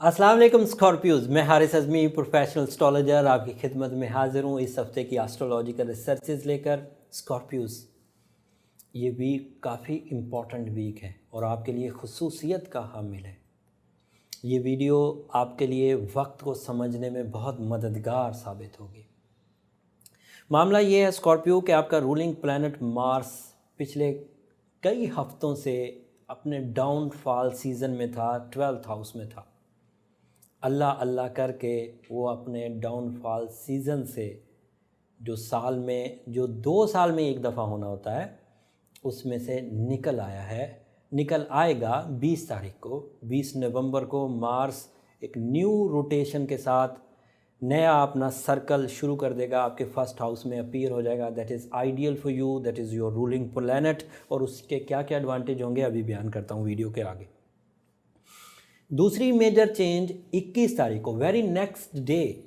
अस्सलाम वालेकुम स्कॉर्पियोज, मैं हारिस अज़मी प्रोफेशनल एस्ट्रोलॉजर आपकी खिदमत में हाजिर हूँ इस हफ्ते की एस्ट्रोलॉजिकल रिसर्चेज लेकर। स्कॉर्पियोज, ये वीक काफ़ी इम्पॉर्टेंट वीक है और आपके लिए खुसूसियत का हामिल है। ये वीडियो आपके लिए वक्त को समझने में बहुत मददगार साबित होगी। मामला ये है स्कॉर्पियो कि आपका रूलिंग प्लैनेट मार्स पिछले कई हफ्तों से अपने डाउनफॉल सीज़न में था, 12th हाउस में था। अल्लाह अल्लाह करके वो अपने डाउनफॉल सीज़न से जो 2 साल में एक दफ़ा होना होता है उसमें से निकल आया है। निकल आएगा 20 तारीख को, 20 नवंबर को मार्स एक न्यू रोटेशन के साथ नया अपना सर्कल शुरू कर देगा, आपके फर्स्ट हाउस में अपीयर हो जाएगा। That is ideal for you, that is your ruling planet. और उसके क्या क्या एडवांटेज होंगे अभी बयान करता हूँ वीडियो के आगे। दूसरी मेजर चेंज 21 तारीख को, वेरी नेक्स्ट डे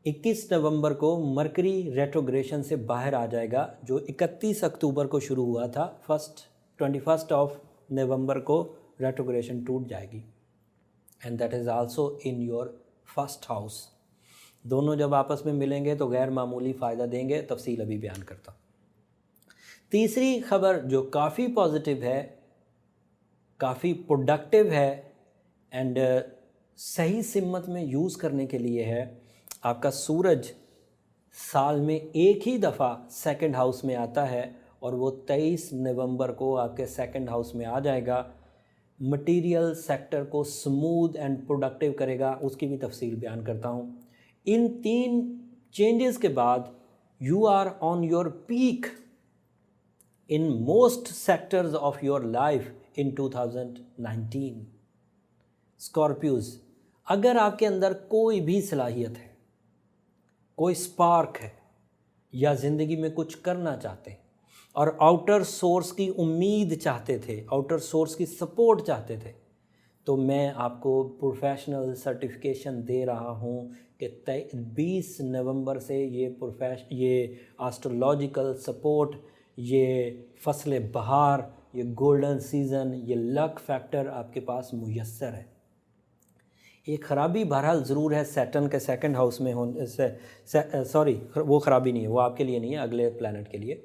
21 नवंबर को मरकरी रेट्रोग्रेशन से बाहर आ जाएगा, जो 31 अक्टूबर को शुरू हुआ था। 21 ऑफ नवंबर को रेट्रोग्रेशन टूट जाएगी and that is also in your first house. दोनों जब आपस में मिलेंगे तो गैर मामूली फ़ायदा देंगे, तफसील अभी बयान करता हूँ। तीसरी खबर जो काफ़ी पॉजिटिव है, काफ़ी प्रोडक्टिव है एंड सही सिमत में यूज़ करने के लिए है। आपका सूरज साल में एक ही दफ़ा सेकंड हाउस में आता है और वो 23 नवंबर को आपके सेकंड हाउस में आ जाएगा। मटेरियल सेक्टर को स्मूथ एंड प्रोडक्टिव करेगा, उसकी भी तफसील बयान करता हूँ। इन 3 चेंजेस के बाद you are on your peak in most sectors of your life in 2019। Scorpios, अगर आपके अंदर कोई भी सलाहियत है, कोई स्पार्क है या ज़िंदगी में कुछ करना चाहते हैं और आउटर सोर्स की उम्मीद चाहते थे, आउटर सोर्स की सपोर्ट चाहते थे, तो मैं आपको प्रोफेशनल सर्टिफिकेशन दे रहा हूँ कि 20 नवंबर से ये एस्ट्रोलॉजिकल सपोर्ट, ये फसल बहार, ये गोल्डन सीज़न, ये लक फैक्टर आपके पास मुयस्सर है। एक ख़राबी बहरहाल ज़रूर है सैटर्न के सेकंड हाउस में होने से, सॉरी वो ख़राबी नहीं है, वो आपके लिए नहीं है, अगले प्लैनेट के लिए।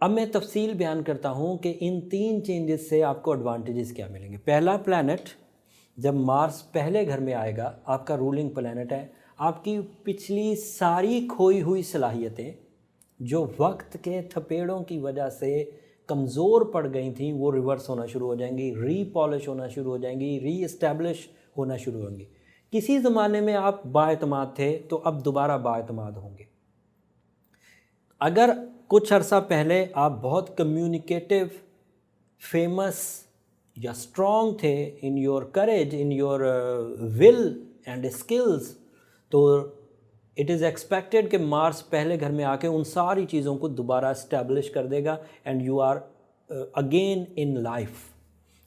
अब मैं तफसील बयान करता हूँ कि इन 3 चेंजेस से आपको एडवांटेजेस क्या मिलेंगे। पहला प्लैनेट जब मार्स पहले घर में आएगा, आपका रूलिंग प्लैनेट है, आपकी पिछली सारी खोई हुई सलाहियतें जो वक्त के थपेड़ों की वजह से कमज़ोर पड़ गई थी वो रिवर्स होना शुरू हो जाएंगी, रीपॉलिश होना शुरू हो जाएंगी, रीएस्टैब्लिश होना शुरू होंगी। किसी ज़माने में आप बाएतमाद थे तो अब दोबारा बाएतमाद होंगे। अगर कुछ अर्सा पहले आप बहुत कम्युनिकेटिव, फेमस या स्ट्रॉन्ग थे in your courage, in your will and skills, तो इट इज़ एक्सपेक्टेड कि मार्स पहले घर में आके उन सारी चीज़ों को दोबारा इस्टेब्लिश कर देगा and you are again in life,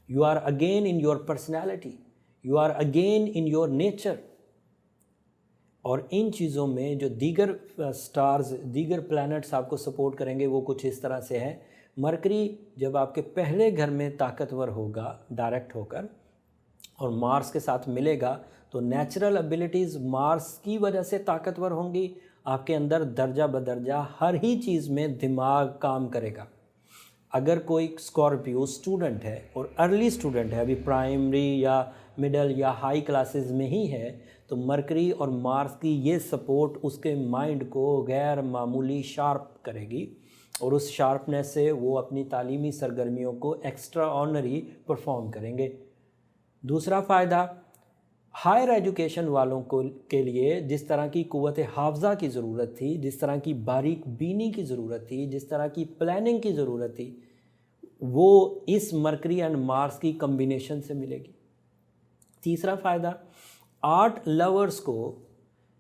you are again in your personality, you are again in your nature. और इन चीज़ों में जो दीगर स्टार्स, दीगर प्लैनेट्स आपको सपोर्ट करेंगे वो कुछ इस तरह से है। मरकरी जब आपके पहले घर में ताकतवर होगा डायरेक्ट होकर और मार्स के साथ मिलेगा तो नेचुरल एबिलिटीज़ मार्स की वजह से ताकतवर होंगी। आपके अंदर दर्जा बदर्जा हर ही चीज़ में दिमाग काम करेगा। अगर कोई स्कॉर्पियो स्टूडेंट है और अर्ली स्टूडेंट है, अभी प्राइमरी या मिडल या हाई क्लासेस में ही है, तो मरकरी और मार्स की ये सपोर्ट उसके माइंड को गैर मामूली शार्प करेगी और उस शार्पनेस से वो अपनी तालीमी सरगर्मियों को एक्स्ट्रा ऑर्डिनरी परफॉर्म करेंगे। दूसरा फ़ायदा, हायर एजुकेशन वालों को के लिए जिस तरह की कुव्वत हाफ़ज़ा की ज़रूरत थी, जिस तरह की बारीक बीनी की ज़रूरत थी, जिस तरह की प्लानिंग की ज़रूरत थी, वो इस मरकरी एंड मार्स की कम्बिनेशन से मिलेगी। तीसरा फ़ायदा, आर्ट लवर्स को,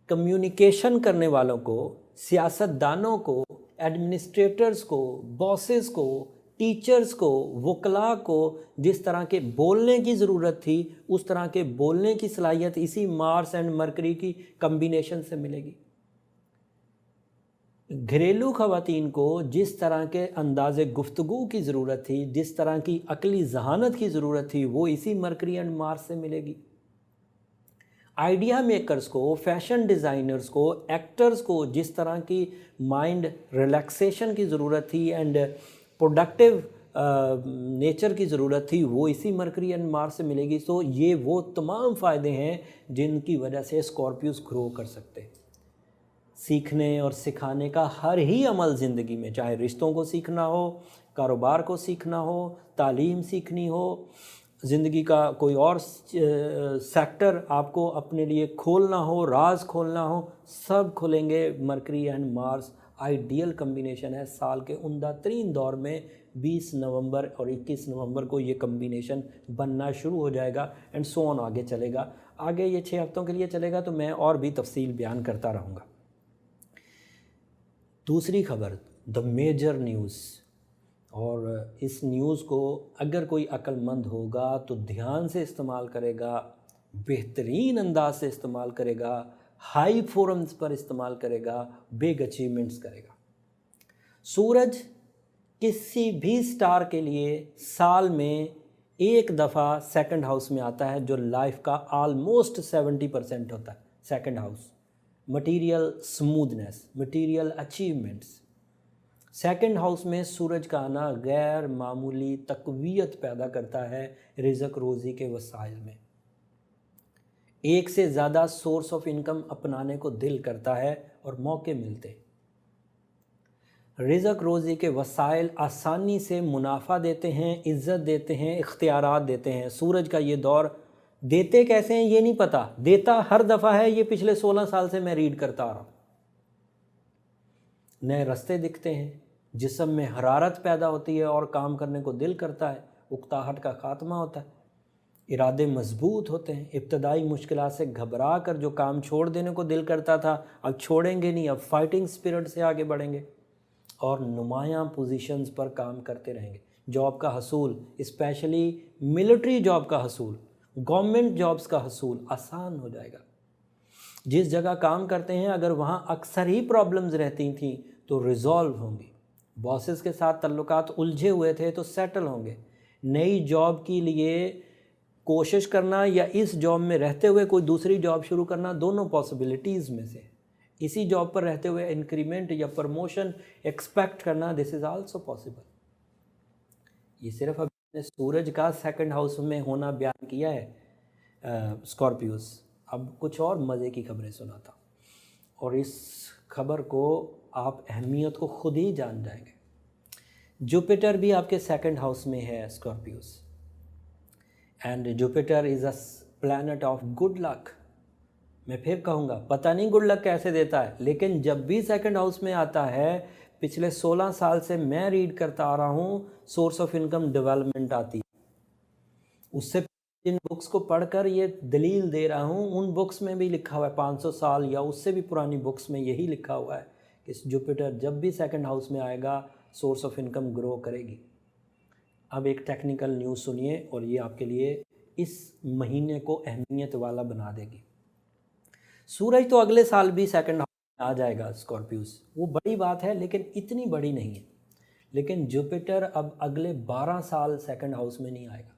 कम्युनिकेशन करने वालों को, सियासतदानों को, एडमिनिस्ट्रेटर्स को, बॉसेस को, टीचर्स को, वकला को जिस तरह के बोलने की ज़रूरत थी उस तरह के बोलने की सलाहियत इसी मार्स एंड मरकरी की कम्बिनेशन से मिलेगी। घरेलू ख़वातीन को जिस तरह के अंदाज़े गुफ्तगू की ज़रूरत थी, जिस तरह की अकली जहानत की ज़रूरत थी, वो इसी मरकरी एंड मार्स से मिलेगी। आइडिया मेकर्स को, फैशन डिज़ाइनर्स को, एक्टर्स को जिस तरह की माइंड रिलैक्सेशन की ज़रूरत थी एंड प्रोडक्टिव नेचर की ज़रूरत थी, वो इसी मरकरी एंड मार्स से मिलेगी। सो ये वो तमाम फ़ायदे हैं जिनकी वजह से स्कॉर्पियोस ग्रो कर सकते हैं। सीखने और सिखाने का हर ही अमल ज़िंदगी में, चाहे रिश्तों को सीखना हो, कारोबार को सीखना हो, तालीम सीखनी हो, ज़िंदगी का कोई और सेक्टर आपको अपने लिए खोलना हो, राज खोलना हो, सब खुलेंगे। Mercury and Mars ideal combination है। साल के उम्दा तरीन दौर में 20 नवंबर और 21 नवंबर को ये कम्बिनेशन बनना शुरू हो जाएगा एंड सो ऑन आगे चलेगा। आगे ये 6 हफ्तों के लिए चलेगा, तो मैं और भी तफसील बयान करता रहूँगा। दूसरी खबर, द मेजर न्यूज़, और इस न्यूज़ को अगर कोई अक्लमंद होगा तो ध्यान से इस्तेमाल करेगा, बेहतरीन अंदाज से इस्तेमाल करेगा, हाई फोरम्स पर इस्तेमाल करेगा, बिग अचीवमेंट्स करेगा। सूरज किसी भी स्टार के लिए साल में एक दफ़ा सेकंड हाउस में आता है, जो लाइफ का ऑलमोस्ट 70% होता है। Second house, material smoothness, material achievements. Second house में सूरज का आना गैर मामूली तकवीयत पैदा करता है रिज़्क रोज़ी के वसाइल में। एक से ज़्यादा सोर्स ऑफ इनकम अपनाने को दिल करता है और मौके मिलते। रिज़्क रोज़ी के वसाइल आसानी से मुनाफा देते हैं, इज़्ज़त देते हैं, इख्तियारात देते हैं। सूरज का ये दौर देते कैसे हैं ये नहीं पता, देता हर दफ़ा है। ये पिछले 16 साल से मैं रीड करता आ रहा हूँ। नए रास्ते दिखते हैं, जिस्म में हरारत पैदा होती है और काम करने को दिल करता है, उकताहट का ख़ात्मा होता है, इरादे मजबूत होते हैं। इब्तदाई मुश्किलात से घबरा कर जो काम छोड़ देने को दिल करता था, अब छोड़ेंगे नहीं, अब फाइटिंग स्पिरिट से आगे बढ़ेंगे और नुमायाँ पोजीशंस पर काम करते रहेंगे। जॉब का हसूल, स्पेशली मिलिट्री जॉब का हसूल, गवर्नमेंट जॉब्स का हसूल आसान हो जाएगा। जिस जगह काम करते हैं अगर वहाँ अक्सर ही प्रॉब्लम्स रहती थी तो रिज़ॉल्व होंगी। बॉसेस के साथ तल्लुकात उलझे हुए थे तो सेटल होंगे। नई जॉब के लिए कोशिश करना या इस जॉब में रहते हुए कोई दूसरी जॉब शुरू करना, दोनों पॉसिबिलिटीज़ में से इसी जॉब पर रहते हुए इंक्रीमेंट या प्रमोशन एक्सपेक्ट करना, दिस इज़ आल्सो पॉसिबल। ये सिर्फ अभी सूरज का सेकंड हाउस में होना बयान किया है स्कॉर्पियोस। अब कुछ और मज़े की खबरें सुनाता और इस खबर को आप अहमियत को खुद ही जान जाएंगे। जुपिटर भी आपके सेकंड हाउस में है Scorpios, and Jupiter is a planet of good luck. मैं फिर कहूँगा, पता नहीं गुड लक कैसे देता है, लेकिन जब भी सेकंड हाउस में आता है, पिछले 16 साल से मैं रीड करता आ रहा हूँ, सोर्स ऑफ इनकम डेवलपमेंट आती है। उससे जिन बुक्स को पढ़कर ये दलील दे रहा हूँ, उन बुक्स में भी लिखा हुआ है, 500 साल या उससे भी पुरानी बुक्स में यही लिखा हुआ है कि जुपिटर जब भी सेकंड हाउस में आएगा सोर्स ऑफ इनकम ग्रो करेगी। अब एक टेक्निकल न्यूज़ सुनिए और ये आपके लिए इस महीने को अहमियत वाला बना देगी। सूरज तो अगले साल भी सेकंड हाउस में आ जाएगा स्कॉर्पियोस, वो बड़ी बात है लेकिन इतनी बड़ी नहीं है। लेकिन जुपिटर अब अगले 12 साल सेकंड हाउस में नहीं आएगा,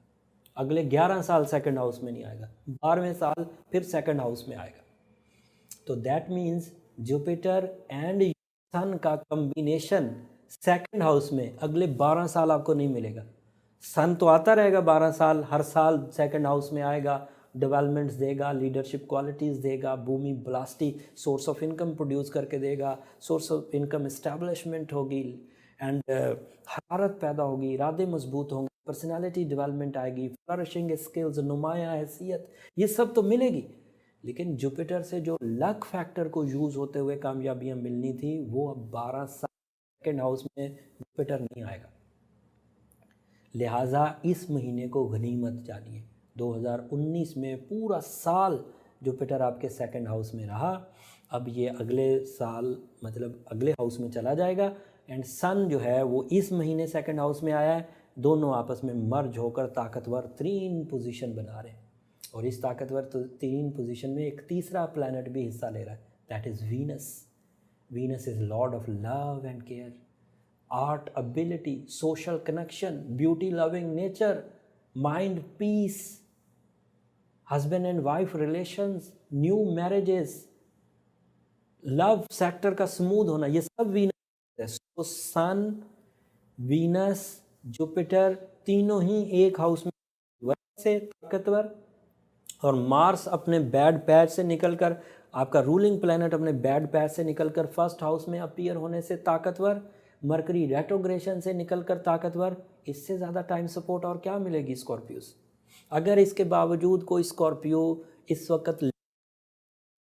अगले 11 साल सेकंड हाउस में नहीं आएगा, 12वें साल फिर सेकंड हाउस में आएगा। तो दैट मीन्स जुपिटर एंड सन का कम्बिनेशन सेकंड हाउस में अगले 12 साल आपको नहीं मिलेगा। सन तो आता रहेगा 12 साल, हर साल सेकंड हाउस में आएगा, डेवलपमेंट्स देगा, लीडरशिप क्वालिटीज़ देगा, भूमि ब्लास्टी सोर्स ऑफ इनकम प्रोड्यूस करके देगा, सोर्स ऑफ इनकम इस्टेब्लिशमेंट होगी एंड हरारत पैदा होगी, इरादे मजबूत होंगे, पर्सनालिटी डेवलपमेंट आएगी, फ्लरिशिंग स्किल्स, नुमाया हैसियत, ये सब तो मिलेगी। लेकिन जुपिटर से जो लक फैक्टर को यूज़ होते हुए कामयाबियाँ मिलनी थी, वो अब 12 साल सेकेंड हाउस में जुपिटर नहीं आएगा। लिहाजा इस महीने को गनीमत जानिए। 2019 में पूरा साल जुपिटर आपके सेकंड हाउस में रहा, अब ये अगले साल मतलब अगले हाउस में चला जाएगा एंड सन जो है वो इस महीने सेकंड हाउस में आया है। दोनों आपस में मर्ज होकर ताकतवर 3 पोजीशन बना रहे हैं और इस ताकतवर 3 पोजीशन में एक तीसरा प्लैनेट भी हिस्सा ले रहा है, that is Venus. Venus is Lord of love and care, art ability, social connection, beauty loving nature, mind peace, husband and wife relations, new marriages, love sector का स्मूथ होना, ये सब वीनस है। तो सन, वीनस, जुपिटर तीनों ही एक house में से ताकतवर, और मार्स अपने बैड पैच से निकलकर, आपका रूलिंग प्लैनेट अपने बैड पैच से निकलकर फर्स्ट हाउस में अपीयर होने से ताकतवर, मरकरी रेट्रोग्रेशन से निकलकर ताकतवर। इससे ज़्यादा टाइम सपोर्ट और क्या मिलेगी स्कॉर्पियोस। अगर इसके बावजूद कोई स्कॉर्पियो इस वक्त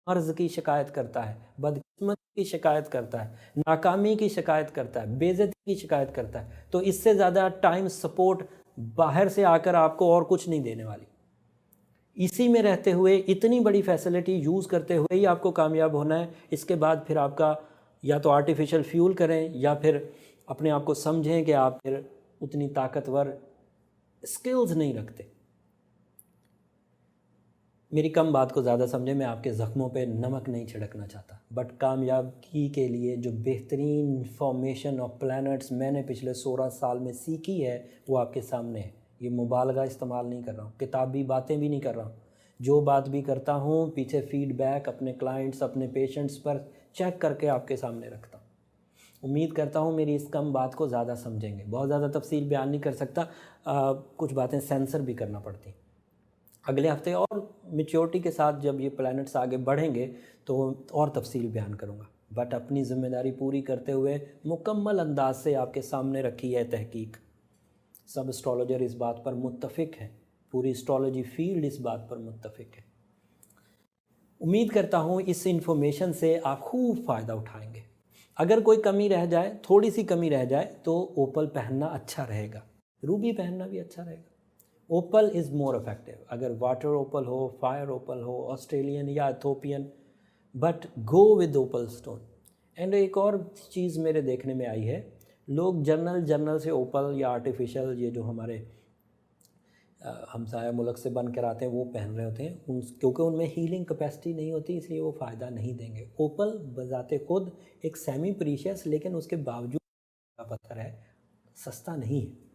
मर्ज की शिकायत करता है, बदकिस्मती की शिकायत करता है, नाकामी की शिकायत करता है, बेइज्जती की शिकायत करता है, तो इससे ज़्यादा टाइम सपोर्ट बाहर से आकर आपको और कुछ नहीं देने वाली। इसी में रहते हुए, इतनी बड़ी फैसिलिटी यूज़ करते हुए ही आपको कामयाब होना है। इसके बाद फिर आपका या तो आर्टिफिशियल फ्यूल करें या फिर अपने आप को समझें कि आप फिर उतनी ताकतवर स्किल्स नहीं रखते। मेरी कम बात को ज़्यादा समझें, मैं आपके ज़ख्मों पे नमक नहीं छिड़कना चाहता, बट कामयाबी के लिए जो बेहतरीन इंफॉर्मेशन ऑफ प्लैनेट्स मैंने पिछले 16 साल में सीखी है वो आपके सामने है। ये मुबालगा इस्तेमाल नहीं कर रहा हूँ, किताबी बातें भी नहीं कर रहा हूँ। जो बात भी करता हूँ पीछे फीडबैक अपने क्लाइंट्स, अपने पेशेंट्स पर चेक करके आपके सामने रखता हूँ। उम्मीद करता हूँ मेरी इस कम बात को ज़्यादा समझेंगे। बहुत ज़्यादा तफसील बयान नहीं कर सकता, कुछ बातें सेंसर भी करना पड़ती। अगले हफ्ते और मैच्योरिटी के साथ जब ये प्लैनेट्स आगे बढ़ेंगे तो और तफसील बयान करूँगा, बट अपनी ज़िम्मेदारी पूरी करते हुए मुकम्मल अंदाज से आपके सामने रखी है तहकीक। सब एस्ट्रोलॉजर इस बात पर मुत्तफ़िक हैं, पूरी एस्ट्रोलॉजी फील्ड इस बात पर मुत्तफ़िक है। उम्मीद करता हूँ इस इंफॉर्मेशन से आप खूब फ़ायदा उठाएंगे। अगर कोई कमी रह जाए, थोड़ी सी कमी रह जाए, तो ओपल पहनना अच्छा रहेगा, रूबी पहनना भी अच्छा रहेगा। Opal is more effective. अगर वाटर ओपल हो, फायर ओपल हो, ऑस्ट्रेलियन या Ethiopian, but go with opal stone. And एक और चीज़ मेरे देखने में आई है, लोग जर्नल से ओपल या आर्टिफिशियल ये जो हमारे हमसाया मुल्क से बन कर आते हैं वो पहन रहे होते हैं, क्योंकि उनमें हीलिंग कैपेसिटी नहीं होती, इसलिए वो फ़ायदा नहीं देंगे। ओपल बजाते खुद एक सेमी प्रीशियस लेकिन उसके बावजूद का पत्थर है, सस्ता नहीं है।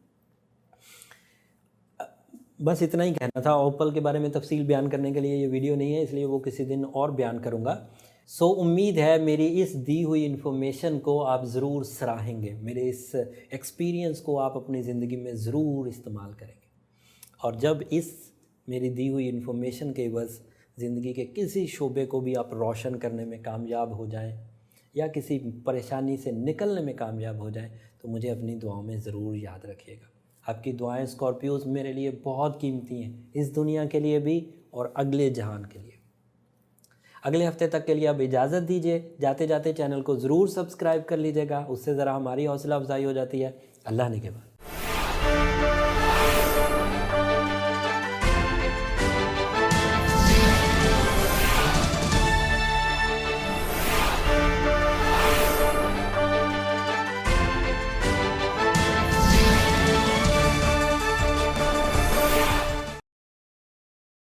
बस इतना ही कहना था। ओपल के बारे में तफसील बयान करने के लिए ये वीडियो नहीं है, इसलिए वो किसी दिन और बयान करूँगा। सो उम्मीद है मेरी इस दी हुई इन्फॉर्मेशन को आप ज़रूर सराहेंगे, मेरे इस एक्सपीरियंस को आप अपनी ज़िंदगी में ज़रूर इस्तेमाल करेंगे। और जब इस मेरी दी हुई इन्फॉर्मेशन के बस ज़िंदगी के किसी शोबे को भी आप रोशन करने में कामयाब हो जाएं या किसी परेशानी से निकलने में कामयाब हो जाएं, तो मुझे अपनी दुआओं में ज़रूर याद रखिएगा। आपकी दुआएं स्कॉर्पियोज़ मेरे लिए बहुत कीमती हैं, इस दुनिया के लिए भी और अगले जहान के लिए। अगले हफ्ते तक के लिए अब इजाज़त दीजिए। जाते जाते चैनल को ज़रूर सब्सक्राइब कर लीजिएगा, उससे ज़रा हमारी हौसला अफजाई हो जाती है। अल्लाह ने के बाद।